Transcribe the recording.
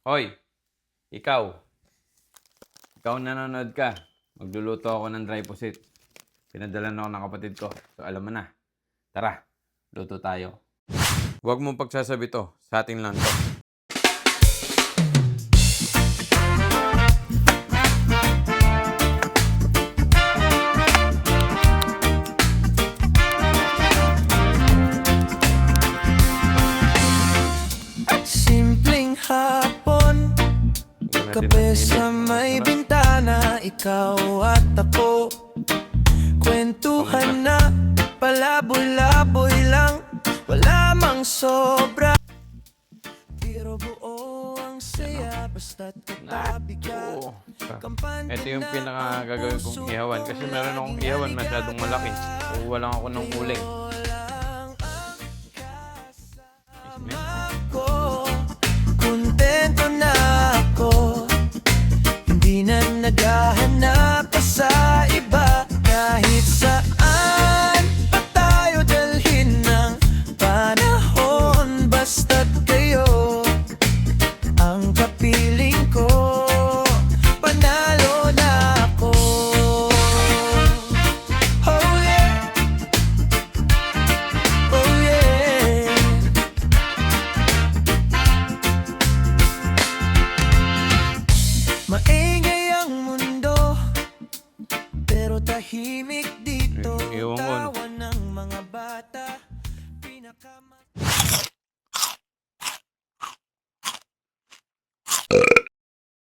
Hoy, ikaw. Ikaw nanonood ka. Magluluto ako ng dry pusit. Pinadala na ako ng kapatid ko. So alam mo na. Tara, luto tayo. Huwag mong pagsasabi to. Sa atin lang to. Simpleng hapon, kape sa may bintana, ikaw at ako. Kwentuhan na, palaboy-laboy lang, wala mang sobra. Pero buo ang saya, basta't katabi ka. Ito yung pinakagagawin kong ihawan. Kasi meron akong ihawan masyadong malaki. Kuha lang ako ng uling. Kontento na ako, hindi na naghahanap pa sa iba. Kahit saan pa tayo dalhin ng panahon, basta't kayo ang kapiling ko, panalo na ako. Oh yeah, oh yeah. Maingay ang mundo, pero tahimik dito. Ewan ko, Tawa